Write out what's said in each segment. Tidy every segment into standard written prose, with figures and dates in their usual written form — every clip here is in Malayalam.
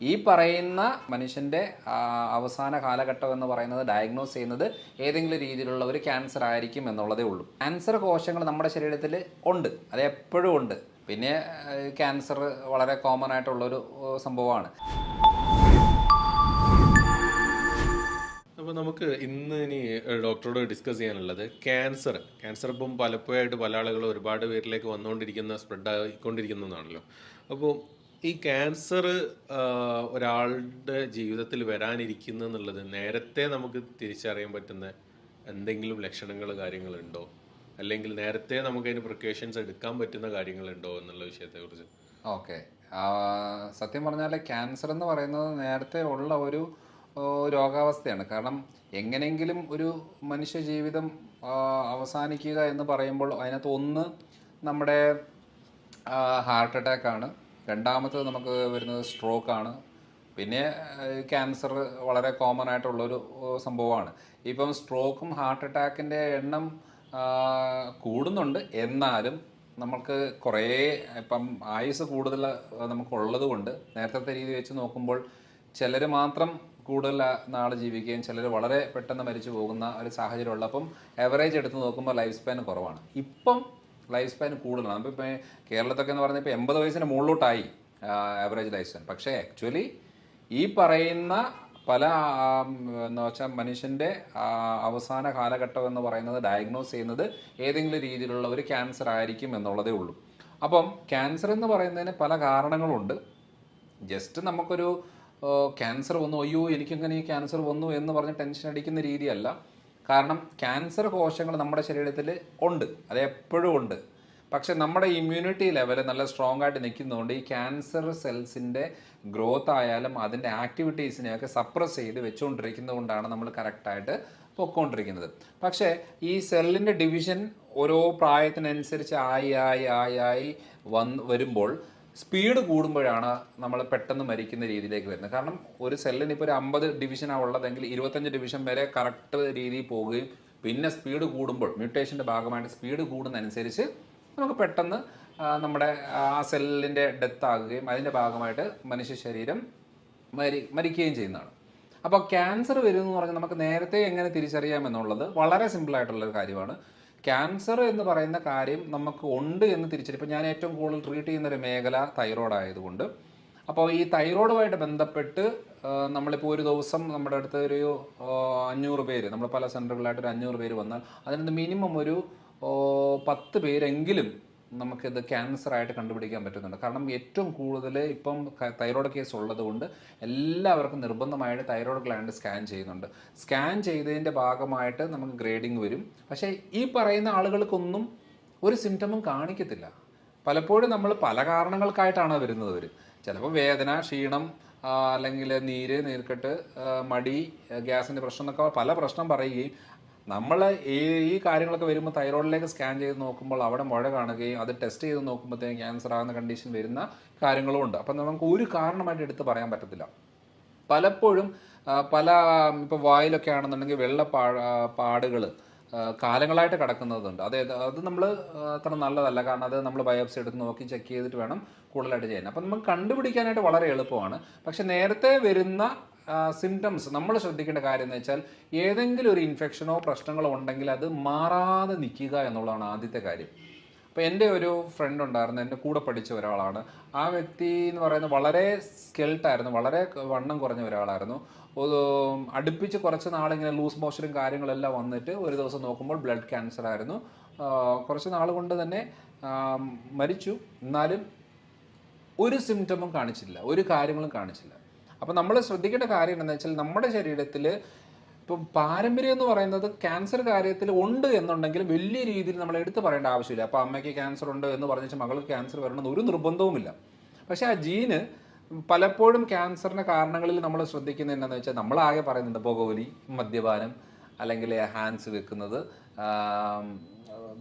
ഈ പറയുന്ന മനുഷ്യൻ്റെ അവസാന കാലഘട്ടം എന്ന് പറയുന്നത് ഡയഗ്നോസ് ചെയ്യുന്നത് ഏതെങ്കിലും രീതിയിലുള്ള ഒരു ക്യാൻസർ ആയിരിക്കും എന്നുള്ളതേ ഉള്ളൂ. ക്യാൻസർ കോശങ്ങൾ നമ്മുടെ ശരീരത്തിൽ ഉണ്ട്, അത് എപ്പോഴും ഉണ്ട്. പിന്നെ ക്യാൻസർ വളരെ കോമൺ ആയിട്ടുള്ളൊരു സംഭവമാണ്. അപ്പോൾ നമുക്ക് ഇനി ഡോക്ടറോട് ഡിസ്കസ് ചെയ്യാനുള്ളത് ക്യാൻസർ ഇപ്പം പലപ്പോഴായിട്ട് പല ആളുകളും ഒരുപാട് പേരിലേക്ക് വന്നുകൊണ്ടിരിക്കുന്ന സ്പ്രെഡ് ആയിക്കൊണ്ടിരിക്കുന്നതാണല്ലോ. അപ്പോൾ ഈ ക്യാൻസർ ഒരാളുടെ ജീവിതത്തിൽ വരാനിരിക്കുന്നു എന്നുള്ളത് നേരത്തെ നമുക്ക് തിരിച്ചറിയാൻ പറ്റുന്ന എന്തെങ്കിലും ലക്ഷണങ്ങൾ കാര്യങ്ങളുണ്ടോ, അല്ലെങ്കിൽ നേരത്തെ നമുക്കതിന് പ്രിക്കോഷൻസ് എടുക്കാൻ പറ്റുന്ന കാര്യങ്ങളുണ്ടോ എന്നുള്ള വിഷയത്തെക്കുറിച്ച്? ഓക്കെ, സത്യം പറഞ്ഞാൽ ക്യാൻസർ എന്ന് പറയുന്നത് നേരത്തെ ഉള്ള ഒരു രോഗാവസ്ഥയാണ്. കാരണം എങ്ങനെയെങ്കിലും ഒരു മനുഷ്യ ജീവിതം അവസാനിക്കുക എന്ന് പറയുമ്പോൾ അതിനകത്ത് ഒന്ന് നമ്മുടെ ഹാർട്ട് അറ്റാക്കാണ്, രണ്ടാമത്തത് നമുക്ക് വരുന്നത് സ്ട്രോക്കാണ്, പിന്നെ ക്യാൻസർ വളരെ കോമൺ ആയിട്ടുള്ളൊരു സംഭവമാണ്. ഇപ്പം സ്ട്രോക്കും ഹാർട്ട് അറ്റാക്കിൻ്റെ എണ്ണം കൂടുന്നുണ്ട്. എന്നാലും നമുക്ക് കുറേ ഇപ്പം ആയുസ് കൂടുതൽ നമുക്കുള്ളത് കൊണ്ട് നേരത്തെ രീതി വെച്ച് നോക്കുമ്പോൾ ചിലർ മാത്രം കൂടുതൽ നാൾ ജീവിക്കുകയും ചിലർ വളരെ പെട്ടെന്ന് മരിച്ചു പോകുന്ന ഒരു സാഹചര്യമുള്ള. അപ്പം എവറേജ് എടുത്ത് നോക്കുമ്പോൾ ലൈഫ് സ്പാൻ കുറവാണ്. ഇപ്പം ലൈഫ് സ്പാൻ കൂടുതലാണ്. അപ്പോൾ ഇപ്പോൾ കേരളത്തൊക്കെ എന്ന് പറഞ്ഞാൽ ഇപ്പോൾ 80 വയസ്സിന് മുകളിലോട്ടായി ആവറേജ് ലൈഫ് സ്പാൻ. പക്ഷേ ആക്ച്വലി ഈ പറയുന്ന പല എന്ന് വെച്ചാൽ മനുഷ്യൻ്റെ അവസാന കാലഘട്ടം എന്ന് പറയുന്നത് ഡയഗ്നോസ് ചെയ്യുന്നത് ഏതെങ്കിലും രീതിയിലുള്ള ഒരു ക്യാൻസർ ആയിരിക്കും എന്നുള്ളതേ ഉള്ളൂ. അപ്പം ക്യാൻസർ എന്ന് പറയുന്നതിന് പല കാരണങ്ങളുണ്ട്. ജസ്റ്റ് നമുക്കൊരു ക്യാൻസർ വന്നു, അയ്യോ എനിക്കെങ്ങനെ ഈ ക്യാൻസർ വന്നു എന്ന് പറഞ്ഞ് ടെൻഷൻ അടിക്കുന്ന രീതിയല്ല. കാരണം ക്യാൻസർ കോശങ്ങൾ നമ്മുടെ ശരീരത്തിൽ ഉണ്ട്, അത് എപ്പോഴും ഉണ്ട്. പക്ഷെ നമ്മുടെ ഇമ്മ്യൂണിറ്റി ലെവൽ നല്ല സ്ട്രോങ് ആയിട്ട് നിൽക്കുന്നതുകൊണ്ട് ഈ ക്യാൻസർ സെൽസിൻ്റെ ഗ്രോത്ത് ആയാലും അതിൻ്റെ ആക്ടിവിറ്റീസിനെയൊക്കെ സപ്രസ് ചെയ്ത് വെച്ചുകൊണ്ടിരിക്കുന്നത് കൊണ്ടാണ് നമ്മൾ കറക്റ്റായിട്ട് പൊയ്ക്കൊണ്ടിരിക്കുന്നത്. പക്ഷേ ഈ സെല്ലിൻ്റെ ഡിവിഷൻ ഓരോ പ്രായത്തിനനുസരിച്ച് ആയി വരുമ്പോൾ സ്പീഡ് കൂടുമ്പോഴാണ് നമ്മൾ പെട്ടെന്ന് മരിക്കുന്ന രീതിയിലേക്ക് വരുന്നത്. കാരണം ഒരു സെല്ലിന് ഇപ്പോൾ ഒരു 50 ഡിവിഷനാണ് ഉള്ളതെങ്കിൽ 25 ഡിവിഷൻ വരെ കറക്റ്റ് രീതിയിൽ പോവുകയും പിന്നെ സ്പീഡ് കൂടുമ്പോൾ മ്യൂട്ടേഷൻ്റെ ഭാഗമായിട്ട് സ്പീഡ് കൂടുന്നതനുസരിച്ച് നമുക്ക് പെട്ടെന്ന് നമ്മുടെ ആ സെല്ലിൻ്റെ ഡെത്ത് ആകുകയും അതിൻ്റെ ഭാഗമായിട്ട് മനുഷ്യ ശരീരം മരിക്കുകയും ചെയ്യുന്നതാണ്. അപ്പോൾ ക്യാൻസർ വരുമെന്ന് പറഞ്ഞാൽ നമുക്ക് നേരത്തെ എങ്ങനെ തിരിച്ചറിയാമെന്നുള്ളത് വളരെ സിമ്പിളായിട്ടുള്ളൊരു കാര്യമാണ്. ക്യാൻസർ എന്ന് പറയുന്ന കാര്യം നമുക്ക് ഉണ്ട് എന്ന് തിരിച്ചറിയും. ഇപ്പോൾ ഞാൻ ഏറ്റവും കൂടുതൽ ട്രീറ്റ് ചെയ്യുന്നൊരു മേഖല തൈറോയ്ഡ് ആയതുകൊണ്ട്, അപ്പോൾ ഈ തൈറോയ്ഡുമായിട്ട് ബന്ധപ്പെട്ട് നമ്മളിപ്പോൾ ഒരു ദിവസം നമ്മുടെ അടുത്ത് ഒരു 500 പേര്, നമ്മൾ പല സെൻറ്ററുകളായിട്ട് ഒരു 500 പേര് വന്നാൽ അതിനകത്ത് മിനിമം ഒരു 10 പേരെങ്കിലും നമുക്കിത് ക്യാൻസറായിട്ട് കണ്ടുപിടിക്കാൻ പറ്റുന്നുണ്ട്. കാരണം ഏറ്റവും കൂടുതൽ ഇപ്പം തൈറോയ്ഡ് കേസ് ഉള്ളത് കൊണ്ട് എല്ലാവർക്കും നിർബന്ധമായിട്ട് തൈറോയ്ഡ് ഗ്ലാൻഡ് സ്കാൻ ചെയ്യുന്നുണ്ട്. സ്കാൻ ചെയ്തതിൻ്റെ ഭാഗമായിട്ട് നമുക്ക് ഗ്രേഡിങ് വരും. പക്ഷേ ഈ പറയുന്ന ആളുകൾക്കൊന്നും ഒരു സിംറ്റമും കാണിക്കത്തില്ല. പലപ്പോഴും നമ്മൾ പല കാരണങ്ങൾക്കായിട്ടാണ് വരുന്നത്. ചിലപ്പോൾ വേദന, ക്ഷീണം, അല്ലെങ്കിൽ നീർക്കെട്ട്, മടി, ഗ്യാസിൻ്റെ പ്രശ്നം എന്നൊക്കെ പല പ്രശ്നം പറയുകയും നമ്മൾ ഈ കാര്യങ്ങളൊക്കെ വരുമ്പോൾ തൈറോയിഡിലേക്ക് സ്കാൻ ചെയ്ത് നോക്കുമ്പോൾ അവിടെ മുഴ കാണുകയും അത് ടെസ്റ്റ് ചെയ്ത് നോക്കുമ്പോഴത്തേക്കും ക്യാൻസർ ആകുന്ന കണ്ടീഷൻ വരുന്ന കാര്യങ്ങളും ഉണ്ട്. അപ്പം നമുക്ക് ഒരു കാരണമായിട്ട് എടുത്ത് പറയാൻ പറ്റത്തില്ല. പലപ്പോഴും ഇപ്പോൾ വായിലൊക്കെ ആണെന്നുണ്ടെങ്കിൽ പാടുകൾ കാലങ്ങളായിട്ട് കിടക്കുന്നതുണ്ട്. അത് നമ്മൾ അത്ര നല്ലതല്ല. കാരണം അത് നമ്മൾ ബയോപ്സി എടുത്ത് നോക്കി ചെക്ക് ചെയ്തിട്ട് വേണം കൂടുതലായിട്ട് ചെയ്യാൻ. അപ്പം നമുക്ക് കണ്ടുപിടിക്കാനായിട്ട് വളരെ എളുപ്പമാണ്. പക്ഷെ നേരത്തെ വരുന്ന സിംറ്റംസ് നമ്മൾ ശ്രദ്ധിക്കേണ്ട കാര്യം എന്ന് വെച്ചാൽ ഏതെങ്കിലും ഒരു ഇൻഫെക്ഷനോ പ്രശ്നങ്ങളോ ഉണ്ടെങ്കിൽ അത് മാറാതെ നിൽക്കുക എന്നുള്ളതാണ് ആദ്യത്തെ കാര്യം. അപ്പോൾ എൻ്റെ ഒരു ഫ്രണ്ട് ഉണ്ടായിരുന്നു, എൻ്റെ കൂടെ പഠിച്ച ഒരാളാണ്. ആ വ്യക്തി എന്ന് പറയുന്നത് വളരെ സ്കെൽട്ടായിരുന്നു, വളരെ വണ്ണം കുറഞ്ഞ ഒരാളായിരുന്നു. അടുപ്പിച്ച് കുറച്ച് നാളിങ്ങനെ ലൂസ് മോഷനും കാര്യങ്ങളെല്ലാം വന്നിട്ട് ഒരു ദിവസം നോക്കുമ്പോൾ ബ്ലഡ് ക്യാൻസർ ആയിരുന്നു. കുറച്ച് നാൾ കൊണ്ട് തന്നെ മരിച്ചു. എന്നാലും ഒരു സിംറ്റമും കാണിച്ചില്ല, ഒരു കാര്യങ്ങളും കാണിച്ചില്ല. അപ്പോൾ നമ്മൾ ശ്രദ്ധിക്കേണ്ട കാര്യം എന്താണെന്ന് വെച്ചാൽ നമ്മുടെ ശരീരത്തിൽ ഇപ്പം പാരമ്പര്യം എന്ന് പറയുന്നത് ക്യാൻസർ കാര്യത്തിൽ ഉണ്ട് എന്നുണ്ടെങ്കിലും വലിയ രീതിയിൽ നമ്മൾ എടുത്ത് പറയേണ്ട ആവശ്യമില്ല. അപ്പോൾ അമ്മയ്ക്ക് ക്യാൻസർ ഉണ്ട് എന്ന് പറഞ്ഞാൽ മകൾക്ക് ക്യാൻസർ വരണമെന്ന് ഒരു നിർബന്ധവുമില്ല. പക്ഷേ ആ ജീന് പലപ്പോഴും ക്യാൻസറിൻ്റെ കാരണങ്ങളിൽ നമ്മൾ ശ്രദ്ധിക്കുന്നത് എന്താണെന്ന് വെച്ചാൽ നമ്മളാകെ പറയുന്നുണ്ട് പുകവലി, മദ്യപാനം, അല്ലെങ്കിൽ ഹാൻഡ്സ് വെക്കുന്നത്,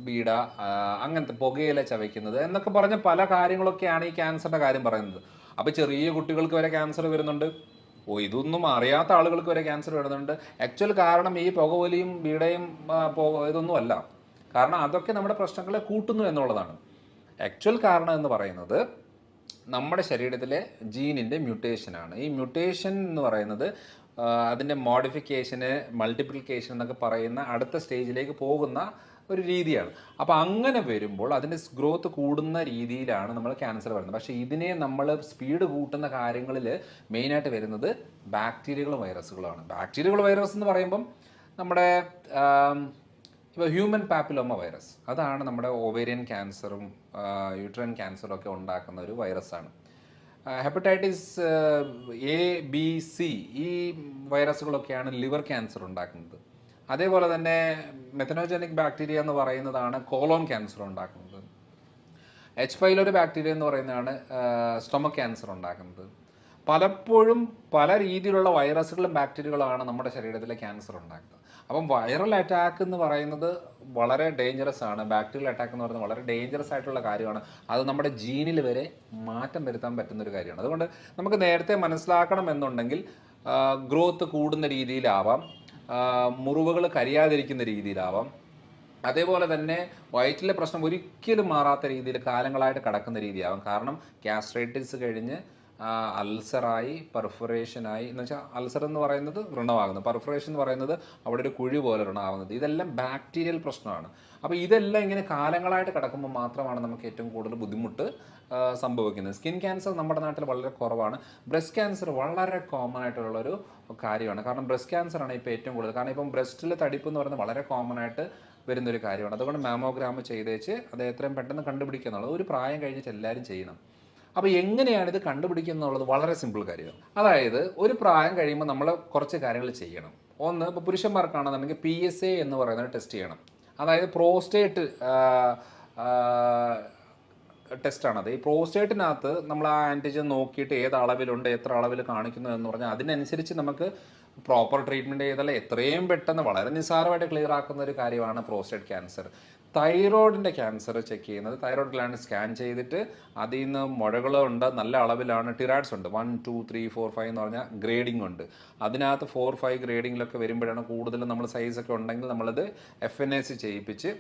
ബീഡ, അങ്ങനത്തെ പുകയില ചവയ്ക്കുന്നത് എന്നൊക്കെ പറഞ്ഞ പല കാര്യങ്ങളൊക്കെയാണ് ഈ ക്യാൻസറിൻ്റെ കാര്യം പറയുന്നത്. അപ്പോൾ ചെറിയ കുട്ടികൾക്ക് വരെ ക്യാൻസർ വരുന്നുണ്ട്. ഇതൊന്നും അറിയാത്ത ആളുകൾക്ക് വരെ ക്യാൻസർ വരുന്നുണ്ട്. ആക്ച്വൽ കാരണം ഈ പുകവലിയും ബീഡയും ഇതൊന്നും അല്ല. കാരണം അതൊക്കെ നമ്മുടെ പ്രശ്നങ്ങളെ കൂട്ടുന്നു എന്നുള്ളതാണ്. ആക്ച്വൽ കാരണം എന്ന് പറയുന്നത് നമ്മുടെ ശരീരത്തിലെ ജീനിൻ്റെ മ്യൂട്ടേഷനാണ്. ഈ മ്യൂട്ടേഷൻ എന്ന് പറയുന്നത് അതിൻ്റെ മോഡിഫിക്കേഷന്, മൾട്ടിപ്ലിക്കേഷൻ എന്നൊക്കെ പറയുന്ന അടുത്ത സ്റ്റേജിലേക്ക് പോകുന്ന ഒരു രീതിയാണ്. അപ്പോൾ അങ്ങനെ വരുമ്പോൾ അതിൻ്റെ ഗ്രോത്ത് കൂടുന്ന രീതിയിലാണ് നമ്മൾ ക്യാൻസർ വരുന്നത്. പക്ഷേ ഇതിനെ നമ്മൾ സ്പീഡ് കൂട്ടുന്ന കാര്യങ്ങളിൽ മെയിനായിട്ട് വരുന്നത് ബാക്ടീരിയകളും വൈറസുകളാണ്. ബാക്ടീരിയകൾ വൈറസ് എന്ന് പറയുമ്പം നമ്മുടെ ഇപ്പോൾ ഹ്യൂമൻ പാപ്പിലോമ വൈറസ്, അതാണ് നമ്മുടെ ഓവേറിയൻ ക്യാൻസറും യൂട്രൈൻ ക്യാൻസറും ഒക്കെ ഉണ്ടാക്കുന്ന ഒരു വൈറസാണ്. ഹെപ്പറ്റൈറ്റിസ് എ, ബി, സി ഈ വൈറസുകളൊക്കെയാണ് ലിവർ ക്യാൻസർ ഉണ്ടാക്കുന്നത്. അതേപോലെ തന്നെ മെത്തനോജനിക് ബാക്ടീരിയ എന്ന് പറയുന്നതാണ് കോളോൺ ക്യാൻസർ ഉണ്ടാക്കുന്നത്. എച്ച് പൈലോറി ബാക്ടീരിയ എന്ന് പറയുന്നതാണ് സ്റ്റൊമക് ക്യാൻസർ ഉണ്ടാക്കുന്നത്. പലപ്പോഴും പല രീതിയിലുള്ള വൈറസുകളും ബാക്ടീരിയകളാണ് നമ്മുടെ ശരീരത്തിലെ ക്യാൻസർ ഉണ്ടാക്കുന്നത്. അപ്പം വൈറൽ അറ്റാക്ക് എന്ന് പറയുന്നത് വളരെ ഡേഞ്ചറസ് ആണ്. ബാക്ടീരിയൽ അറ്റാക്ക് എന്ന് പറയുന്നത് വളരെ ഡേഞ്ചറസ് ആയിട്ടുള്ള കാര്യമാണ്. അത് നമ്മുടെ ജീനിൽ വരെ മാറ്റം വരുത്താൻ പറ്റുന്ന ഒരു കാര്യമാണ്. അതുകൊണ്ട് നമുക്ക് നേരത്തെ മനസ്സിലാക്കണം എന്നുണ്ടെങ്കിൽ ഗ്രോത്ത് കൂടുന്ന രീതിയിലാവാം, മുറിവുകൾ കരിയാതിരിക്കുന്ന രീതിയിലാവാം, അതേപോലെ തന്നെ വയറ്റിലെ പ്രശ്നം ഒരിക്കലും മാറാത്ത രീതിയിൽ കാലങ്ങളായിട്ട് കിടക്കുന്ന രീതിയാവാം. കാരണം ഗ്യാസ്ട്രൈറ്റിസ് കഴിഞ്ഞ് അൾസറായി, പെർഫറേഷനായി, എന്ന് വെച്ചാൽ അൾസർ എന്ന് പറയുന്നത് വ്രണമാകുന്നത്, പെർഫറേഷൻ എന്ന് പറയുന്നത് അവിടെ ഒരു കുഴി പോലെ വ്രണമാകുന്നത്. ഇതെല്ലാം ബാക്ടീരിയൽ പ്രശ്നമാണ്. അപ്പോൾ ഇതെല്ലാം ഇങ്ങനെ കാലങ്ങളായിട്ട് കിടക്കുമ്പോൾ മാത്രമാണ് നമുക്ക് ഏറ്റവും കൂടുതൽ ബുദ്ധിമുട്ട് സംഭവിക്കുന്നത്. സ്കിൻ ക്യാൻസർ നമ്മുടെ നാട്ടിൽ വളരെ കുറവാണ്. ബ്രസ്റ്റ് ക്യാൻസർ വളരെ കോമൺ ആയിട്ടുള്ളൊരു കാര്യമാണ്. കാരണം ബ്രസ്റ്റ് ക്യാൻസറാണ് ഇപ്പോൾ ഏറ്റവും കൂടുതൽ. കാരണം ഇപ്പം ബ്രസ്റ്റിലെ തടിപ്പ് എന്ന് പറയുന്നത് വളരെ കോമൺ ആയിട്ട് വരുന്നൊരു കാര്യമാണ്. അതുകൊണ്ട് മാമോഗ്രാം ചെയ്തേച്ച് അത് എത്രയും പെട്ടെന്ന് കണ്ടുപിടിക്കുക എന്നുള്ളത് ഒരു പ്രായം കഴിഞ്ഞിട്ട് എല്ലാവരും ചെയ്യണം. അപ്പോൾ എങ്ങനെയാണ് ഇത് കണ്ടുപിടിക്കുക എന്നുള്ളത് വളരെ സിമ്പിൾ കാര്യമാണ്. അതായത് ഒരു പ്രായം കഴിയുമ്പോൾ നമ്മൾ കുറച്ച് കാര്യങ്ങൾ ചെയ്യണം. ഒന്ന്, ഇപ്പോൾ പുരുഷന്മാർക്കാണെന്നുണ്ടെങ്കിൽ PSA എന്ന് പറയുന്നത് ടെസ്റ്റ് ചെയ്യണം. അതായത് പ്രോസ്റ്റേറ്റ് ടെസ്റ്റാണത്. ഈ പ്രോസ്റ്റേറ്റിനകത്ത് നമ്മൾ ആ ആൻറ്റിജൻ നോക്കിയിട്ട് ഏത് അളവിലുണ്ട്, എത്ര അളവിൽ കാണിക്കുന്നു എന്ന് പറഞ്ഞാൽ അതിനനുസരിച്ച് നമുക്ക് പ്രോപ്പർ ട്രീറ്റ്മെൻറ്റ് ചെയ്താൽ എത്രയും പെട്ടെന്ന് വളരെ നിസ്സാരമായിട്ട് ക്ലിയർ ആക്കുന്ന ഒരു കാര്യമാണ് പ്രോസ്റ്റേറ്റ് ക്യാൻസർ. തൈറോയിഡിൻ്റെ ക്യാൻസർ ചെക്ക് ചെയ്യുന്നത്, തൈറോയിഡ് ഗ്ലാൻഡ് സ്കാൻ ചെയ്തിട്ട് അതിൽ നിന്ന് മുഴകളുണ്ട്, നല്ല അളവിലാണ്, ടിറാഡ്സ് ഉണ്ട്, 1, 2, 3, 4, 5 എന്ന് പറഞ്ഞാൽ ഗ്രേഡിംഗ് ഉണ്ട്. അതിനകത്ത് 4, 5 ഗ്രേഡിങ്ങിലൊക്കെ വരുമ്പോഴാണ് കൂടുതലും നമ്മൾ സൈസൊക്കെ ഉണ്ടെങ്കിൽ നമ്മളത് FNAC ചെയ്യിപ്പിച്ച്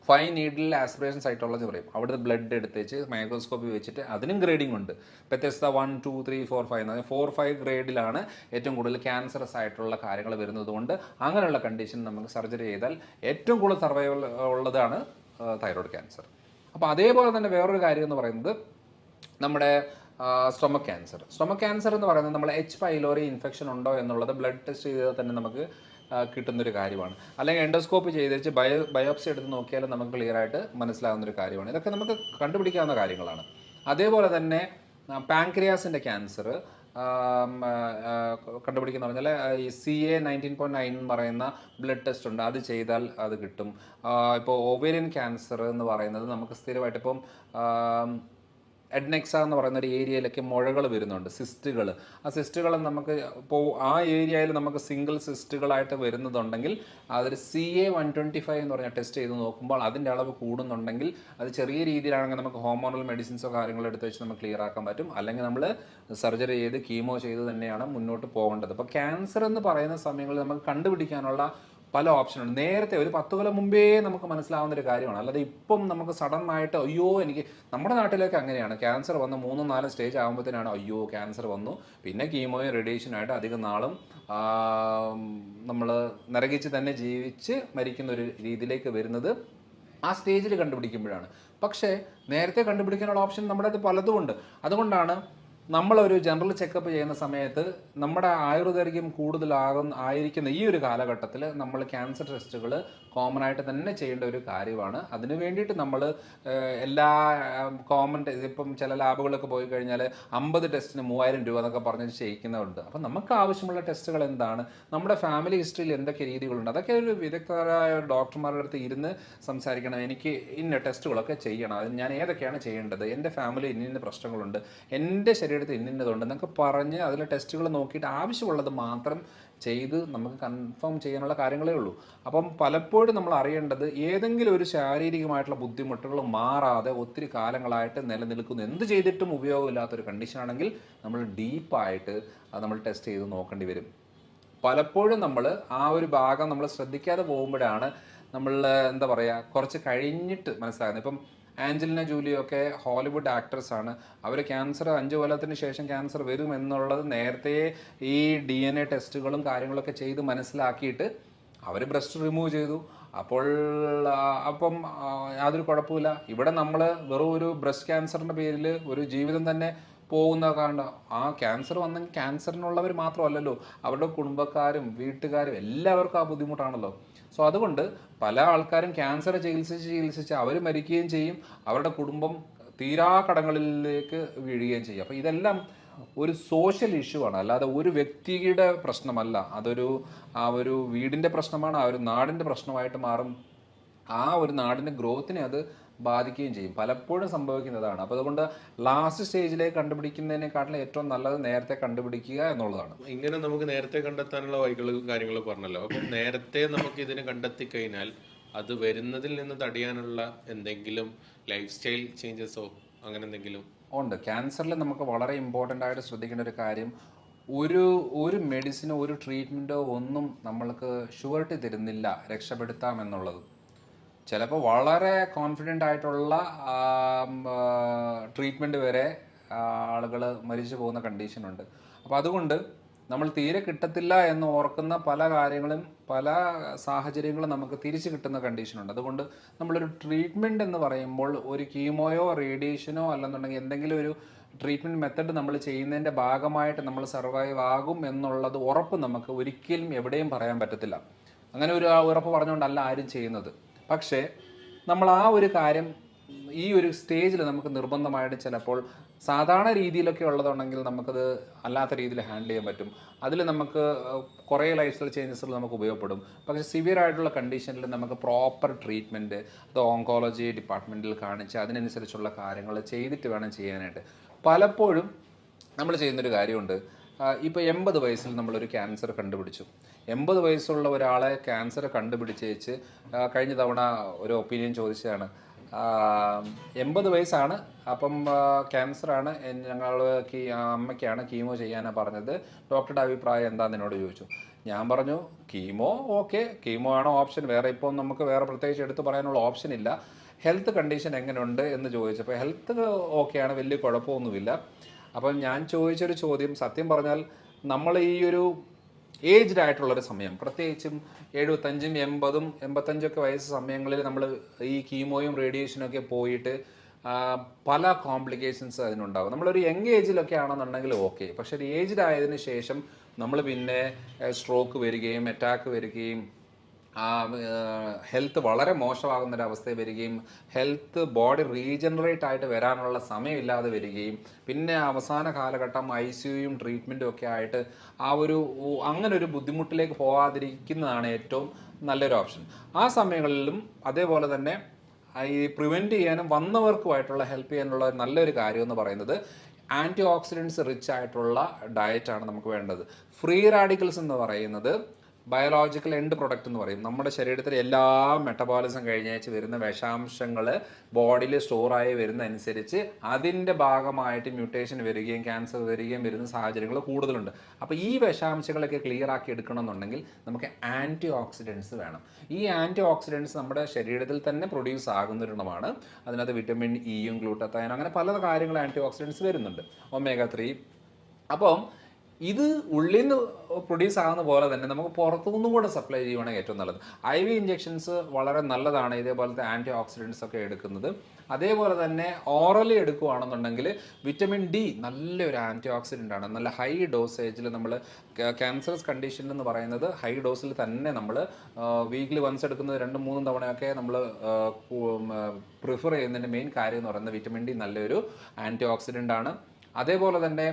ഫൈൻ നീഡിൽ ആസ്പിറേഷൻ സൈറ്റോളജി പറയും. അവിടുത്തെ ബ്ലഡ് എടുത്തേച്ച് മൈക്രോസ്കോപ്പി വെച്ചിട്ട് അതിനും ഗ്രേഡിംഗ് ഉണ്ട്. വ്യത്യസ്ത 1, 2, 3, 4, 5 എന്ന് പറഞ്ഞാൽ 4, 5 ഗ്രേഡിലാണ് ഏറ്റവും കൂടുതൽ ക്യാൻസറസ് ആയിട്ടുള്ള കാര്യങ്ങൾ വരുന്നത് കൊണ്ട് അങ്ങനെയുള്ള കണ്ടീഷൻ നമുക്ക് സർജറി ചെയ്താൽ ഏറ്റവും കൂടുതൽ സർവൈവൽ ഉള്ളതാണ് തൈറോയ്ഡ് ക്യാൻസർ. അപ്പോൾ അതേപോലെ തന്നെ വേറൊരു കാര്യം എന്ന് പറയുന്നത് നമ്മുടെ സ്റ്റൊമക് ക്യാൻസർ. സ്റ്റൊമക് ക്യാൻസർ എന്ന് പറയുന്നത് നമ്മൾ എച്ച് പൈലോറി ഇൻഫെക്ഷൻ ഉണ്ടോ എന്നുള്ളത് ബ്ലഡ് ടെസ്റ്റ് ചെയ്താൽ തന്നെ നമുക്ക് കിട്ടുന്നൊരു കാര്യമാണ്. അല്ലെങ്കിൽ എൻഡോസ്കോപ്പി ചെയ്തിട്ട് ബയോപ്സി എടുത്ത് നോക്കിയാലും നമുക്ക് ക്ലിയർ ആയിട്ട് മനസ്സിലാകുന്നൊരു കാര്യമാണ്. ഇതൊക്കെ നമുക്ക് കണ്ടുപിടിക്കാവുന്ന കാര്യങ്ങളാണ്. അതേപോലെ തന്നെ പാൻക്രിയാസിൻ്റെ ക്യാൻസർ കണ്ടുപിടിക്കുന്ന പറഞ്ഞാൽ ഈ CA 19.9 എന്ന് പറയുന്ന ബ്ലഡ് ടെസ്റ്റ് ഉണ്ട്, അത് ചെയ്താൽ അത് കിട്ടും. ഇപ്പോൾ ഓവേറിയൻ ക്യാൻസർ എന്ന് പറയുന്നത് നമുക്ക് സ്ഥിരമായിട്ട് ഇപ്പം എഡ്നെക്സ എന്ന് പറയുന്ന ഒരു ഏരിയയിലൊക്കെ മുഴകൾ വരുന്നുണ്ട്, സിസ്റ്റുകൾ. ആ സിസ്റ്റുകൾ നമുക്ക് ഇപ്പോൾ ആ ഏരിയയിൽ നമുക്ക് സിംഗിൾ സിസ്റ്റുകളായിട്ട് വരുന്നതുണ്ടെങ്കിൽ അതൊരു CA 125 എന്ന് പറഞ്ഞാൽ ടെസ്റ്റ് ചെയ്ത് നോക്കുമ്പോൾ അതിൻ്റെ അളവ് കൂടുന്നുണ്ടെങ്കിൽ അത് ചെറിയ രീതിയിലാണെങ്കിൽ നമുക്ക് ഹോർമോണൽ മെഡിസിൻസോ കാര്യങ്ങളോ എടുത്ത് വെച്ച് നമുക്ക് ക്ലിയർ ആക്കാൻ പറ്റും. അല്ലെങ്കിൽ നമ്മൾ സർജറി ചെയ്ത് കീമോ ചെയ്ത് തന്നെയാണ് മുന്നോട്ട് പോകേണ്ടത്. അപ്പോൾ ക്യാൻസർ എന്ന് പറയുന്ന സമയങ്ങളിൽ നമുക്ക് കണ്ടുപിടിക്കാനുള്ള പല ഓപ്ഷനുണ്ട്. നേരത്തെ ഒരു 10 കൊല്ലം മുമ്പേ നമുക്ക് മനസ്സിലാവുന്ന ഒരു കാര്യമാണ്. അല്ലാതെ ഇപ്പം നമുക്ക് സഡൻ ആയിട്ട് അയ്യോ എനിക്ക്, നമ്മുടെ നാട്ടിലേക്ക് അങ്ങനെയാണ്, ക്യാൻസർ വന്ന് 3, 4 സ്റ്റേജ് ആകുമ്പോഴത്തേനാണ് അയ്യോ ക്യാൻസർ വന്നു, പിന്നെ കീമോയും റേഡിയേഷനായിട്ട് അധികം നാളും നമ്മൾ നരകിച്ച് തന്നെ ജീവിച്ച് മരിക്കുന്ന ഒരു രീതിയിലേക്ക് വരുന്നത് ആ സ്റ്റേജിൽ കണ്ടുപിടിക്കുമ്പോഴാണ്. പക്ഷേ നേരത്തെ കണ്ടുപിടിക്കാനുള്ള ഓപ്ഷൻ നമ്മുടെ അടുത്ത് പലതും ഉണ്ട്. അതുകൊണ്ടാണ് നമ്മളൊരു ജനറൽ ചെക്കപ്പ് ചെയ്യുന്ന സമയത്ത് നമ്മുടെ ആയുർദൈർഘ്യം ആയിരിക്കുന്ന ഈ ഒരു കാലഘട്ടത്തിൽ നമ്മൾ ക്യാൻസർ ടെസ്റ്റുകൾ കോമൺ ആയിട്ട് തന്നെ ചെയ്യേണ്ട ഒരു കാര്യമാണ്. അതിന് വേണ്ടിയിട്ട് നമ്മൾ എല്ലാ കോമൺ ഇപ്പം ചില ലാബുകളൊക്കെ പോയി കഴിഞ്ഞാൽ 50 ടെസ്റ്റിന് 3000 രൂപ എന്നൊക്കെ പറഞ്ഞ് ചെയ്യിക്കുന്നവരുണ്ട്. അപ്പം നമുക്ക് ആവശ്യമുള്ള ടെസ്റ്റുകൾ എന്താണ്, നമ്മുടെ ഫാമിലി ഹിസ്റ്ററിയിൽ എന്തൊക്കെ രീതികളുണ്ട്, അതൊക്കെ ഒരു വിദഗ്ധരായ ഡോക്ടർമാരുടെ അടുത്ത് ഇരുന്ന് സംസാരിക്കണം. എനിക്ക് ഇന്ന ടെസ്റ്റുകളൊക്കെ ചെയ്യണം, അത് ഞാൻ ഏതൊക്കെയാണ് ചെയ്യേണ്ടത്, എൻ്റെ ഫാമിലി ഇന്ന പ്രശ്നങ്ങളുണ്ട്, എൻ്റെ ശരീരത്തിൽ ഇന്നതുണ്ട് എന്നൊക്കെ പറഞ്ഞ് അതിലെ ടെസ്റ്റുകൾ നോക്കിയിട്ട് ആവശ്യമുള്ളത് മാത്രം ചെയ്ത് നമുക്ക് കൺഫേം ചെയ്യാനുള്ള കാര്യങ്ങളേ ഉള്ളൂ. അപ്പം പലപ്പോഴും നമ്മൾ അറിയേണ്ടത് ഏതെങ്കിലും ഒരു ശാരീരികമായിട്ടുള്ള ബുദ്ധിമുട്ടുകൾ മാറാതെ ഒത്തിരി കാലങ്ങളായിട്ട് നിലനിൽക്കുന്നു, എന്ത് ചെയ്തിട്ടും ഉപയോഗമില്ലാത്തൊരു കണ്ടീഷനാണെങ്കിൽ നമ്മൾ ഡീപ്പായിട്ട് അത് നമ്മൾ ടെസ്റ്റ് ചെയ്ത് നോക്കേണ്ടി വരും. പലപ്പോഴും നമ്മൾ ആ ഒരു ഭാഗം നമ്മൾ ശ്രദ്ധിക്കാതെ പോകുമ്പോഴാണ് നമ്മൾ എന്താ പറയുക കുറച്ച് കഴിഞ്ഞിട്ട് മനസ്സിലാകുന്നത്. ഇപ്പം ആഞ്ചലിന ജൂലിയോ ഒക്കെ ഹോളിവുഡ് ആക്ട്രസ് ആണ്. അവർ ക്യാൻസർ 5 കൊല്ലത്തിന് ശേഷം ക്യാൻസർ വരും എന്നുള്ളത് നേരത്തെ ഈ DNA ടെസ്റ്റുകളും കാര്യങ്ങളൊക്കെ ചെയ്ത് മനസ്സിലാക്കിയിട്ട് അവർ ബ്രസ്റ്റ് റിമൂവ് ചെയ്തു. അപ്പോൾ അപ്പം യാതൊരു കുഴപ്പമില്ല. ഇവിടെ നമ്മൾ വെറും ഒരു ബ്രസ്റ്റ് ക്യാൻസറിൻ്റെ പേരിൽ ഒരു ജീവിതം തന്നെ പോകുന്ന കാണുക. ആ ക്യാൻസർ വന്നെങ്കിൽ ക്യാൻസറിനുള്ളവർ മാത്രമല്ലല്ലോ, അവരുടെ കുടുംബക്കാരും വീട്ടുകാരും എല്ലാവർക്കും ആ ബുദ്ധിമുട്ടാണല്ലോ. സോ അതുകൊണ്ട് പല ആൾക്കാരും ക്യാൻസർ ചികിത്സിച്ച് അവർ മരിക്കുകയും ചെയ്യും, അവരുടെ കുടുംബം തീരാ കടങ്ങളിലേക്ക് വീഴുകയും ചെയ്യും. അപ്പോൾ ഇതെല്ലാം ഒരു സോഷ്യൽ ഇഷ്യൂ ആണ്, അല്ലാതെ ഒരു വ്യക്തിയുടെ പ്രശ്നമല്ല. ആ ഒരു വീടിൻ്റെ പ്രശ്നമാണ്, ആ ഒരു നാടിൻ്റെ പ്രശ്നമായിട്ട് മാറും. ആ ഒരു നാടിൻ്റെ ഗ്രോത്തിനെ അത് ബാധിക്കുകയും ചെയ്യും. പലപ്പോഴും സംഭവിക്കുന്നതാണ്. അപ്പോൾ അതുകൊണ്ട് ലാസ്റ്റ് സ്റ്റേജിലേക്ക് കണ്ടുപിടിക്കുന്നതിനെക്കാട്ടിലും ഏറ്റവും നല്ലത് നേരത്തെ കണ്ടുപിടിക്കുക എന്നുള്ളതാണ്. ഇങ്ങനെ നമുക്ക് നേരത്തെ കണ്ടെത്താനുള്ള വഴികളും കാര്യങ്ങളും പറഞ്ഞല്ലോ. അപ്പം നേരത്തെ നമുക്ക് ഇതിനെ കണ്ടെത്തി കഴിഞ്ഞാൽ അത് വരുന്നതിൽ നിന്ന് തടയാനുള്ള എന്തെങ്കിലും ലൈഫ് സ്റ്റൈൽ ചേഞ്ചസോ അങ്ങനെ എന്തെങ്കിലും ഉണ്ട്. ക്യാൻസറിൽ നമുക്ക് വളരെ ഇമ്പോർട്ടൻ്റ് ആയിട്ട് ശ്രദ്ധിക്കേണ്ട ഒരു കാര്യം, ഒരു മെഡിസിനോ ഒരു ട്രീറ്റ്മെൻറ്റോ ഒന്നും നമ്മൾക്ക് ഷുവർട്ടി തരുന്നില്ല രക്ഷപ്പെടുത്താം എന്നുള്ളത്. ചിലപ്പോൾ വളരെ കോൺഫിഡൻ്റ് ആയിട്ടുള്ള ട്രീറ്റ്മെൻറ്റ് വരെ ആളുകൾ മരിച്ചു പോകുന്ന കണ്ടീഷനുണ്ട്. അപ്പോൾ അതുകൊണ്ട് നമ്മൾ തീരെ കിട്ടത്തില്ല എന്ന് ഓർക്കുന്ന പല കാര്യങ്ങളും പല സാഹചര്യങ്ങളും നമുക്ക് തിരിച്ച് കിട്ടുന്ന കണ്ടീഷനുണ്ട്. അതുകൊണ്ട് നമ്മളൊരു ട്രീറ്റ്മെൻറ്റ് എന്ന് പറയുമ്പോൾ ഒരു കീമോയോ റേഡിയേഷനോ അല്ലെന്നുണ്ടെങ്കിൽ എന്തെങ്കിലും ഒരു ട്രീറ്റ്മെൻറ്റ് മെത്തഡ് നമ്മൾ ചെയ്യുന്നതിൻ്റെ ഭാഗമായിട്ട് നമ്മൾ സർവൈവ് ആകും എന്നുള്ളത് ഉറപ്പ് നമുക്ക് ഒരിക്കലും എവിടെയും പറയാൻ പറ്റത്തില്ല. അങ്ങനെ ഒരു ഉറപ്പ് പറഞ്ഞുകൊണ്ടല്ല ആരും ചെയ്യുന്നത്. പക്ഷേ നമ്മൾ ആ ഒരു കാര്യം ഈ ഒരു സ്റ്റേജിൽ നമുക്ക് നിർബന്ധമായിട്ട് ചിലപ്പോൾ സാധാരണ രീതിയിലൊക്കെ ഉള്ളതുണ്ടെങ്കിൽ നമുക്കത് അല്ലാത്ത രീതിയിൽ ഹാൻഡിൽ ചെയ്യാൻ പറ്റും. അതിൽ നമുക്ക് കുറേ ലൈഫ് സ്റ്റൈൽ ചേഞ്ചസുകൾ നമുക്ക് ഉപയോഗപ്പെടും. പക്ഷേ സിവിയർ ആയിട്ടുള്ള കണ്ടീഷനിൽ നമുക്ക് പ്രോപ്പർ ട്രീറ്റ്മെൻറ്റ് അത് ഓങ്കോളജി ഡിപ്പാർട്ട്മെൻറ്റിൽ കാണിച്ച് അതിനനുസരിച്ചുള്ള കാര്യങ്ങൾ ചെയ്തിട്ട് വേണം ചെയ്യാനായിട്ട്. പലപ്പോഴും നമ്മൾ ചെയ്യുന്നൊരു കാര്യമുണ്ട്. ഇപ്പോൾ 80 വയസ്സിൽ നമ്മളൊരു ക്യാൻസർ കണ്ടുപിടിച്ചു. 80 വയസ്സുള്ള ഒരാളെ ക്യാൻസർ കണ്ടുപിടിച്ചേച്ച് കഴിഞ്ഞ തവണ ഒരു ഒപ്പീനിയൻ ചോദിച്ചതാണ്. 80 വയസ്സാണ്, അപ്പം ക്യാൻസറാണ്, ഞങ്ങൾ അമ്മയ്ക്കാണ് കീമോ ചെയ്യാനാണ് പറഞ്ഞത്, ഡോക്ടറുടെ അഭിപ്രായം എന്താണെന്ന് എന്നോട് ചോദിച്ചു. ഞാൻ പറഞ്ഞു കീമോ ഓക്കെ, കീമോ ആണോ ഓപ്ഷൻ, വേറെ ഇപ്പോൾ നമുക്ക് വേറെ പ്രത്യേകിച്ച് എടുത്ത് പറയാനുള്ള ഓപ്ഷൻ ഇല്ല. ഹെൽത്ത് കണ്ടീഷൻ എങ്ങനെയുണ്ട് എന്ന് ചോദിച്ചപ്പോൾ ഹെൽത്ത് ഓക്കെയാണ്, വലിയ കുഴപ്പമൊന്നുമില്ല. അപ്പം ഞാൻ ചോദിച്ചൊരു ചോദ്യം, സത്യം പറഞ്ഞാൽ നമ്മൾ ഈ ഒരു ഏജ്ഡ് ആയിട്ടുള്ളൊരു സമയം, പ്രത്യേകിച്ചും 75, 80, 85 വയസ്സ് സമയങ്ങളിൽ നമ്മൾ ഈ കീമോയും റേഡിയേഷനും ഒക്കെ പോയിട്ട് പല കോംപ്ലിക്കേഷൻസ് അതിനുണ്ടാകും. നമ്മളൊരു യങ് ഏജിലൊക്കെ ആണെന്നുണ്ടെങ്കിൽ ഓക്കെ, പക്ഷെ ഒരു ഏജ്ഡ് ആയതിനു ശേഷം നമ്മൾ പിന്നെ സ്ട്രോക്ക് വരികയും അറ്റാക്ക് വരികയും ഹെൽത്ത് വളരെ മോശമാകുന്നൊരവസ്ഥ വരികയും ഹെൽത്ത് ബോഡി റീജനറേറ്റ് ആയിട്ട് വരാനുള്ള സമയമില്ലാതെ വരികയും പിന്നെ അവസാന കാലഘട്ടം ICUയും ട്രീറ്റ്മെൻറ്റും ഒക്കെ ആയിട്ട് അങ്ങനെ ഒരു ബുദ്ധിമുട്ടിലേക്ക് പോകാതിരിക്കുന്നതാണ് ഏറ്റവും നല്ലൊരു ഓപ്ഷൻ. ആ സമയങ്ങളിലും അതേപോലെ തന്നെ ഈ പ്രിവെൻറ്റ് ചെയ്യാനും വന്നവർക്കുമായിട്ടുള്ള ഹെൽപ്പ് ചെയ്യാനുള്ള നല്ലൊരു കാര്യം എന്ന് പറയുന്നത് ആൻറ്റി ഓക്സിഡൻസ് റിച്ച് ആയിട്ടുള്ള ഡയറ്റാണ് നമുക്ക് വേണ്ടത്. ഫ്രീ റാഡിക്കൽസ് എന്ന് പറയുന്നത് ബയോളജിക്കൽ എൻഡ് പ്രൊഡക്റ്റ് എന്ന് പറയും. നമ്മുടെ ശരീരത്തിലെ എല്ലാ മെറ്റബോളിസം കഴിഞ്ഞേച്ച് വരുന്ന വിഷാംശങ്ങൾ ബോഡിയിൽ സ്റ്റോറായി വരുന്ന അനുസരിച്ച് അതിൻ്റെ ഭാഗമായിട്ട് മ്യൂട്ടേഷൻ വരികയും ക്യാൻസർ വരികയും വരുന്ന സാഹചര്യങ്ങൾ കൂടുതലുണ്ട്. അപ്പോൾ ഈ വിഷാംശങ്ങളൊക്കെ ക്ലിയർ ആക്കി എടുക്കണമെന്നുണ്ടെങ്കിൽ നമുക്ക് ആൻറ്റി ഓക്സിഡൻസ് വേണം. ഈ ആൻറ്റി ഓക്സിഡൻസ് നമ്മുടെ ശരീരത്തിൽ തന്നെ പ്രൊഡ്യൂസ് ആകുന്നൊരെണ്ണമാണ്. അതിനകത്ത് വിറ്റമിൻ ഇയും ഗ്ലൂട്ടത്തയനും അങ്ങനെ പല കാര്യങ്ങൾ ആൻറ്റി ഓക്സിഡൻസ് വരുന്നുണ്ട്, omega-3. അപ്പം ഇത് ഉള്ളിൽ നിന്ന് പ്രൊഡ്യൂസ് ആകുന്ന പോലെ തന്നെ നമുക്ക് പുറത്തുനിന്നും കൂടെ സപ്ലൈ ചെയ്യുവാണെങ്കിൽ ഏറ്റവും നല്ലത്. IV ഇഞ്ചെക്ഷൻസ് വളരെ നല്ലതാണ് ഇതേപോലത്തെ ആൻറ്റി ഓക്സിഡൻസ് ഒക്കെ എടുക്കുന്നത്. അതേപോലെ തന്നെ ഓറലി എടുക്കുകയാണെന്നുണ്ടെങ്കിൽ വിറ്റമിൻ D നല്ലൊരു ആൻറ്റി ഓക്സിഡൻ്റ് ആണ്. നല്ല ഹൈ ഡോസേജിൽ നമ്മൾ ക്യാൻസറസ് കണ്ടീഷൻ എന്ന് പറയുന്നത് ഹൈ ഡോസിൽ തന്നെ നമ്മൾ വീക്ക്ലി വൺസ് എടുക്കുന്നത് 2-3 തവണയൊക്കെ നമ്മൾ പ്രിഫർ ചെയ്യുന്നതിൻ്റെ മെയിൻ കാര്യം എന്ന് പറയുന്നത് വിറ്റമിൻ D നല്ലൊരു ആൻറ്റി ഓക്സിഡൻ്റ് ആണ്. അതേപോലെ തന്നെ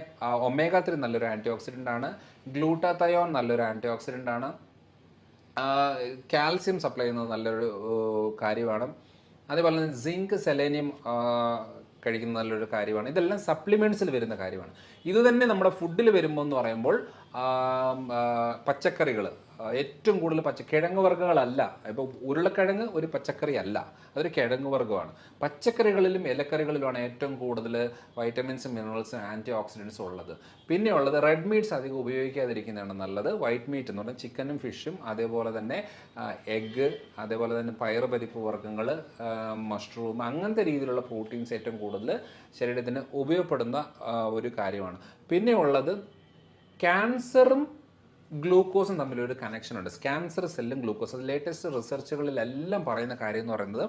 omega-3 നല്ലൊരു ആൻറ്റി ഓക്സിഡൻ്റ് ആണ്. ഗ്ലൂട്ടാത്തയോൺ നല്ലൊരു ആൻറ്റി ഓക്സിഡൻ്റ് ആണ്. കാൽസ്യം സപ്ലൈ ചെയ്യുന്നത് നല്ലൊരു കാര്യമാണ്. അതേപോലെ തന്നെ സിങ്ക് സെലേനിയം കഴിക്കുന്നത് നല്ലൊരു കാര്യമാണ്. ഇതെല്ലാം സപ്ലിമെൻറ്റ്സിൽ വരുന്ന കാര്യമാണ്. ഇത് തന്നെ നമ്മുടെ ഫുഡിൽ വരുമ്പോൾ എന്ന് പറയുമ്പോൾ പച്ചക്കറികൾ ഏറ്റവും കൂടുതൽ കിഴങ്ങ് വർഗ്ഗങ്ങളല്ല. ഇപ്പോൾ ഉരുളക്കിഴങ്ങ് ഒരു പച്ചക്കറി അല്ല, അതൊരു കിഴങ്ങ് വർഗ്ഗമാണ്. പച്ചക്കറികളിലും ഇലക്കറികളിലുമാണ് ഏറ്റവും കൂടുതൽ വൈറ്റമിൻസും മിനറൽസും ആൻറ്റി ഓക്സിഡൻസും ഉള്ളത്. പിന്നെ ഉള്ളത് റെഡ് മീറ്റ്സ് അധികം ഉപയോഗിക്കാതിരിക്കുന്നതാണ് നല്ലത്. വൈറ്റ് മീറ്റ് എന്ന് പറഞ്ഞാൽ ചിക്കനും ഫിഷും, അതേപോലെ തന്നെ എഗ്ഗ്, അതേപോലെ തന്നെ പയറുപരിപ്പ് വർഗ്ഗങ്ങൾ, മഷ്റൂം, അങ്ങനത്തെ രീതിയിലുള്ള പ്രോട്ടീൻസ് ഏറ്റവും കൂടുതൽ ശരീരത്തിന് ഉപയോഗപ്പെടുന്ന ഒരു കാര്യമാണ്. പിന്നെ ഉള്ളത് ക്യാൻസറും ഗ്ലൂക്കോസും തമ്മിലൊരു കണക്ഷൻ ഉണ്ട്. ക്യാൻസർ സെല്ലും ഗ്ലൂക്കോസും ലേറ്റസ്റ്റ് റിസർച്ചുകളിലെല്ലാം പറയുന്ന കാര്യം എന്ന് പറയുന്നത്,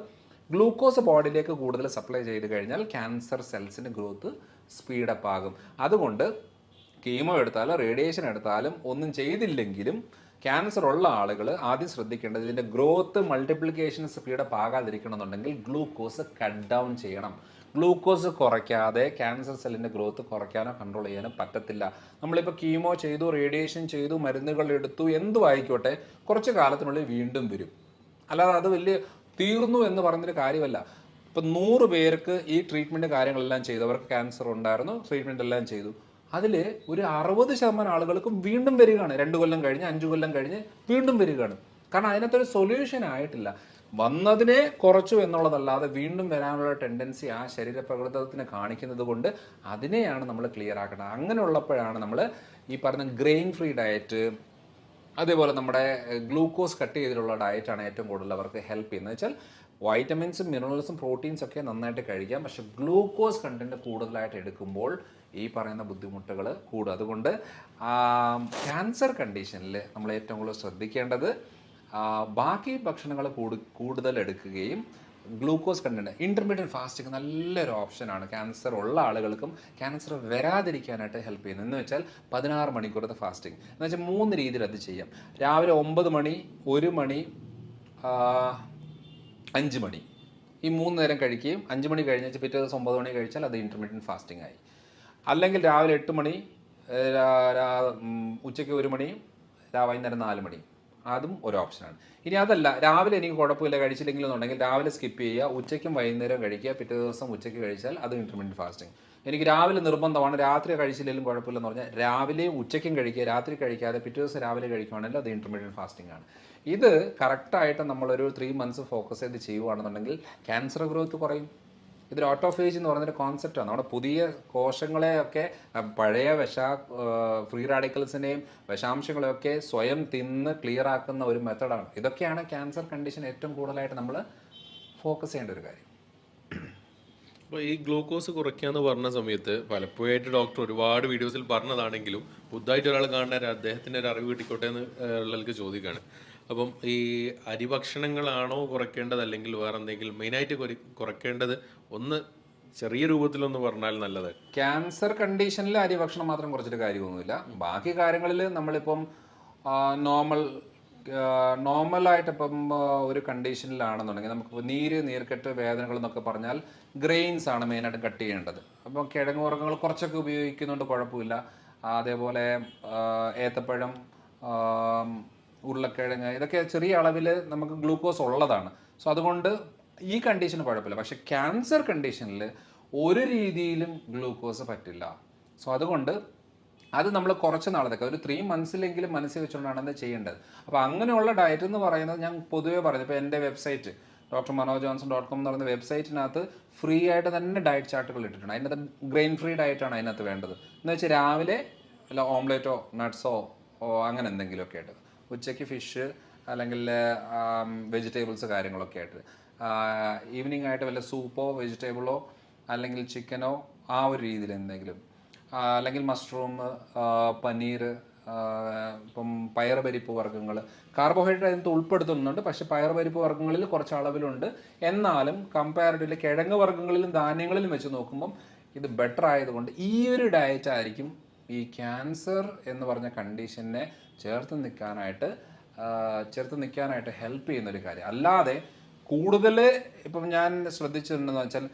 ഗ്ലൂക്കോസ് ബോഡിയിലേക്ക് കൂടുതൽ സപ്ലൈ ചെയ്ത് കഴിഞ്ഞാൽ ക്യാൻസർ സെൽസിൻ്റെ ഗ്രോത്ത് സ്പീഡപ്പ് ആകും. അതുകൊണ്ട് കീമോ എടുത്താലും റേഡിയേഷൻ എടുത്താലും ഒന്നും ചെയ്തില്ലെങ്കിലും ക്യാൻസർ ഉള്ള ആളുകൾ ആദ്യം ശ്രദ്ധിക്കേണ്ടത് ഇതിൻ്റെ ഗ്രോത്ത് മൾട്ടിപ്ലിക്കേഷൻ സ്പീഡപ്പ് ആകാതിരിക്കണമെന്നുണ്ടെങ്കിൽ ഗ്ലൂക്കോസ് കട്ട് ഡൗൺ ചെയ്യണം. ഗ്ലൂക്കോസ് കുറയ്ക്കാതെ ക്യാൻസർ സെല്ലിൻ്റെ ഗ്രോത്ത് കുറയ്ക്കാനോ കൺട്രോൾ ചെയ്യാനോ പറ്റത്തില്ല. നമ്മളിപ്പോൾ കീമോ ചെയ്തു, റേഡിയേഷൻ ചെയ്തു, മരുന്നുകൾ എടുത്തു, എന്തും ആയിക്കോട്ടെ, കുറച്ച് കാലത്തിനുള്ളിൽ വീണ്ടും വരും. അല്ലാതെ അത് വലിയ തീർന്നു എന്ന് പറഞ്ഞൊരു കാര്യമല്ല. ഇപ്പം 100 പേർക്ക് ഈ ട്രീറ്റ്മെൻറ്റ് കാര്യങ്ങളെല്ലാം ചെയ്തു, അവർക്ക് ക്യാൻസർ ഉണ്ടായിരുന്നു, ട്രീറ്റ്മെൻറ്റ് എല്ലാം ചെയ്തു, അതിൽ ഒരു 60% ആളുകൾക്കും വീണ്ടും വരികയാണ്. 2 കൊല്ലം കഴിഞ്ഞ് 5 കൊല്ലം കഴിഞ്ഞ് വീണ്ടും വരികയാണ്. കാരണം അതിനകത്തൊരു സൊല്യൂഷൻ ആയിട്ടില്ല. വന്നതിനെ കുറച്ചു എന്നുള്ളതല്ലാതെ വീണ്ടും വരാനുള്ള ടെൻഡൻസി ആ ശരീരപ്രകൃതത്തിന് കാണിക്കുന്നത് കൊണ്ട് അതിനെയാണ് നമ്മൾ ക്ലിയർ ആക്കേണ്ടത്. അങ്ങനെ ഉള്ളപ്പോഴാണ് നമ്മൾ ഈ പറഞ്ഞ ഗ്രെയിൻ ഫ്രീ ഡയറ്റ്, അതേപോലെ നമ്മുടെ ഗ്ലൂക്കോസ് കട്ട് ചെയ്തിട്ടുള്ള ഡയറ്റാണ് ഏറ്റവും കൂടുതൽ അവർക്ക് ഹെൽപ്പ് ചെയ്യുന്നത്. വെച്ചാൽ വൈറ്റമിൻസും മിനറൽസും പ്രോട്ടീൻസും ഒക്കെ നന്നായിട്ട് കഴിക്കാം, പക്ഷെ ഗ്ലൂക്കോസ് കണ്ടൻറ്റ് കൂടുതലായിട്ട് എടുക്കുമ്പോൾ ഈ പറയുന്ന ബുദ്ധിമുട്ടുകൾ കൂടും. അതുകൊണ്ട് ക്യാൻസർ കണ്ടീഷനിൽ നമ്മൾ ഏറ്റവും കൂടുതൽ ശ്രദ്ധിക്കേണ്ടത് ബാക്കി ഭക്ഷണങ്ങൾ കൂടുതൽ എടുക്കുകയും ഗ്ലൂക്കോസ് കണ്ടന്റ്, ഇൻ്റർമീഡിയറ്റ് ഫാസ്റ്റിംഗ് നല്ലൊരു ഓപ്ഷനാണ് ക്യാൻസർ ഉള്ള ആളുകൾക്കും ക്യാൻസർ വരാതിരിക്കാനായിട്ട് ഹെൽപ്പ് ചെയ്യുന്നത്. എന്ന് വെച്ചാൽ 16 മണിക്കൂറത്തെ ഫാസ്റ്റിംഗ് എന്ന് വെച്ചാൽ 3 രീതിയിൽ അത് ചെയ്യാം. രാവിലെ 9 മണി, 1 മണി, 5 മണി, ഈ 3 നേരം കഴിക്കുകയും 5 മണി കഴിഞ്ഞാൽ പിറ്റേ ദിവസം 9 മണി കഴിച്ചാൽ അത് ഇൻ്റർമീഡിയറ്റ് ഫാസ്റ്റിംഗ് ആയി. അല്ലെങ്കിൽ രാവിലെ 8 മണി, ഉച്ചയ്ക്ക് 1 മണി, വൈകുന്നേരം 4 മണി, അതും ഒരു ഓപ്ഷനാണ്. ഇനി അതല്ല, രാവിലെ എനിക്ക് കുഴപ്പമില്ല കഴിച്ചില്ലെങ്കിലെന്നുണ്ടെങ്കിൽ രാവിലെ സ്കിപ്പ് ചെയ്യുക, ഉച്ചയ്ക്കും വൈകുന്നേരം കഴിക്കുക, പിറ്റേ ദിവസം ഉച്ചയ്ക്ക് കഴിച്ചാൽ അത് ഇൻ്റർമീഡിയറ്റ് ഫാസ്റ്റിംഗ്. എനിക്ക് രാവിലെ നിർബന്ധമാണ്, രാത്രി കഴിച്ചില്ലെങ്കിലും കുഴപ്പമില്ലെന്ന് പറഞ്ഞാൽ രാവിലെയും ഉച്ചയ്ക്കും കഴിക്കുക, രാത്രി കഴിക്കാതെ പിറ്റേ ദിവസം രാവിലെ കഴിക്കുകയാണെങ്കിൽ അത് ഇൻ്റർമീഡിയറ്റ് ഫാസ്റ്റിംഗ് ആണ്. ഇത് കറക്റ്റായിട്ട് നമ്മളൊരു 3 months ഫോക്കസ് ചെയ്ത് ചെയ്യുകയാണെന്നുണ്ടെങ്കിൽ ക്യാൻസർ ഗ്രോത്ത് കുറയും. ഇതൊരു ഓട്ടോഫേജ് എന്ന് പറയുന്നൊരു കോൺസെപ്റ്റാണ്. നമ്മുടെ പുതിയ കോശങ്ങളെയൊക്കെ പഴയ ഫ്രീ റാഡിക്കൽസിനെയും വിഷാംശങ്ങളെയൊക്കെ സ്വയം തിന്ന് ക്ലിയർ ആക്കുന്ന ഒരു മെത്തഡാണ്. ഇതൊക്കെയാണ് ക്യാൻസർ കണ്ടീഷൻ ഏറ്റവും കൂടുതലായിട്ട് നമ്മൾ ഫോക്കസ് ചെയ്യേണ്ട ഒരു കാര്യം. അപ്പോൾ ഈ ഗ്ലൂക്കോസ് കുറയ്ക്കുക എന്ന് പറഞ്ഞ സമയത്ത് പലപ്പോഴായിട്ട് ഡോക്ടർ ഒരുപാട് വീഡിയോസിൽ പറഞ്ഞതാണെങ്കിലും പുതുതായിട്ട് ഒരാൾ കാണുന്ന അദ്ദേഹത്തിൻ്റെ ഒരു അറിവ് കിട്ടിക്കോട്ടെ എന്ന് ഉള്ളവർക്ക് ചോദിക്കുകയാണ്. അപ്പം ഈ അരിഭക്ഷണങ്ങളാണോ കുറയ്ക്കേണ്ടത്, അല്ലെങ്കിൽ വേറെ എന്തെങ്കിലും മെയിനായിട്ട് കുറയ്ക്കേണ്ടത് ഒന്ന് ചെറിയ രൂപത്തിലൊന്ന് പറഞ്ഞാൽ നല്ലത്? ക്യാൻസർ കണ്ടീഷനിൽ അരിഭക്ഷണം മാത്രം കുറച്ചിട്ട് കാര്യമൊന്നുമില്ല. ബാക്കി കാര്യങ്ങളിൽ നമ്മളിപ്പം നോർമലായിട്ട് ഇപ്പം ഒരു കണ്ടീഷനിലാണെന്നുണ്ടെങ്കിൽ നമുക്ക് നീർക്കെട്ട് വേദനകൾ എന്നൊക്കെ പറഞ്ഞാൽ ഗ്രെയിൻസ് ആണ് മെയിനായിട്ട് കട്ട് ചെയ്യേണ്ടത്. അപ്പം കിഴങ്ങ് വർഗ്ഗങ്ങൾ കുറച്ചൊക്കെ ഉപയോഗിക്കുന്നുണ്ട്, കുഴപ്പമില്ല. അതേപോലെ ഏത്തപ്പഴം, ഉരുളക്കിഴങ്ങ്, ഇതൊക്കെ ചെറിയ അളവിൽ നമുക്ക് ഗ്ലൂക്കോസ് ഉള്ളതാണ്. സോ അതുകൊണ്ട് ഈ കണ്ടീഷന് കുഴപ്പമില്ല. പക്ഷെ ക്യാൻസർ കണ്ടീഷനിൽ ഒരു രീതിയിലും ഗ്ലൂക്കോസ് പറ്റില്ല. സോ അതുകൊണ്ട് അത് നമ്മൾ കുറച്ച് നാളത്തേക്ക് ഒരു 3 monthsലെങ്കിലും മനസ്സിൽ വെച്ചുകൊണ്ടാണ് അത് ചെയ്യേണ്ടത്. അപ്പോൾ അങ്ങനെയുള്ള ഡയറ്റ് എന്ന് പറയുന്നത് ഞാൻ പൊതുവേ പറഞ്ഞു, ഇപ്പോൾ എൻ്റെ വെബ്സൈറ്റ് drmanojjohnson.com എന്ന് പറയുന്ന വെബ്സൈറ്റിനകത്ത് ഫ്രീ ആയിട്ട് തന്നെ ഡയറ്റ് ചാർട്ടുകൾ ഇട്ടിട്ടുണ്ട്. അതിനകത്ത് ഗ്രെയിൻ ഫ്രീ ഡയറ്റാണ് അതിനകത്ത് വേണ്ടത്. എന്ന് വെച്ചാൽ രാവിലെ വല്ല ഓംലേറ്റോ നട്ട്സോ അങ്ങനെ എന്തെങ്കിലുമൊക്കെ ആയിട്ട്, ഉച്ചയ്ക്ക് ഫിഷ് അല്ലെങ്കിൽ വെജിറ്റബിൾസ് കാര്യങ്ങളൊക്കെ ആയിട്ട്, ഈവനിങ് ആയിട്ട് വല്ല സൂപ്പോ വെജിറ്റബിളോ അല്ലെങ്കിൽ ചിക്കനോ ആ ഒരു രീതിയിൽ എന്തെങ്കിലും, അല്ലെങ്കിൽ മഷ്റൂം, പനീർ, ഇപ്പം പയറുപരിപ്പ് വർഗ്ഗങ്ങൾ, കാർബോഹൈഡ്രേറ്റ് അതിനകത്ത് ഉൾപ്പെടുത്തുന്നുണ്ട്. പക്ഷേ പയറുപരിപ്പ് വർഗ്ഗങ്ങളിൽ കുറച്ച് അളവിലുണ്ട്. എന്നാലും കമ്പാരിറ്റീവ്ലി കിഴങ്ങ് വർഗ്ഗങ്ങളിലും ധാന്യങ്ങളിലും വെച്ച് നോക്കുമ്പം ഇത് ബെറ്റർ ആയതുകൊണ്ട് ഈ ഒരു ഡയറ്റ് ആയിരിക്കും ഈ ക്യാൻസർ എന്ന് പറഞ്ഞ കണ്ടീഷനെ ചേർത്ത് നിൽക്കാനായിട്ട് ഹെൽപ്പ് ചെയ്യുന്നൊരു കാര്യം. അല്ലാതെ കൂടുതൽ ഇപ്പം ഞാൻ ശ്രദ്ധിച്ചിട്ടുണ്ടെന്ന് വെച്ചാൽ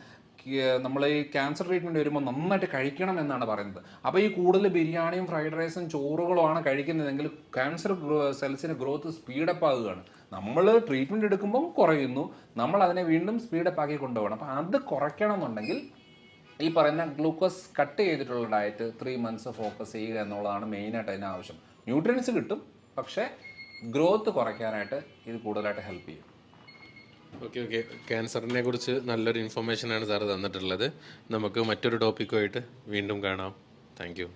നമ്മൾ ഈ ക്യാൻസർ ട്രീറ്റ്മെൻറ്റ് വരുമ്പോൾ നന്നായിട്ട് കഴിക്കണം എന്നാണ് പറയുന്നത്. അപ്പോൾ ഈ കൂടുതൽ ബിരിയാണിയും ഫ്രൈഡ് റൈസും ചോറുകളുമാണ് കഴിക്കുന്നതെങ്കിൽ ക്യാൻസർ സെൽസിന് ഗ്രോത്ത് സ്പീഡപ്പ് ആകുകയാണ്. നമ്മൾ ട്രീറ്റ്മെൻറ്റ് എടുക്കുമ്പം കുറയുന്നു, നമ്മൾ അതിനെ വീണ്ടും സ്പീഡപ്പ് ആക്കി കൊണ്ടുപോകണം. അപ്പോൾ അത് കുറയ്ക്കണം എന്നുണ്ടെങ്കിൽ ഈ പറയുന്ന ഗ്ലൂക്കോസ് കട്ട് ചെയ്തിട്ടുള്ള ഡയറ്റ് 3 months ഫോക്കസ് ചെയ്യുക എന്നുള്ളതാണ് മെയിനായിട്ട് അതിന് ആവശ്യം. ന്യൂട്രിയൻസ് കിട്ടും, പക്ഷേ ഗ്രോത്ത് കുറയ്ക്കാനായിട്ട് ഇത് കൂടുതലായിട്ട് ഹെൽപ്പ് ചെയ്യും. ഓക്കെ. ക്യാൻസറിനെ കുറിച്ച് നല്ലൊരു ഇൻഫർമേഷനാണ് സാറ് തന്നിട്ടുള്ളത്. നമുക്ക് മറ്റൊരു ടോപ്പിക്കുമായിട്ട് വീണ്ടും കാണാം. Thank you.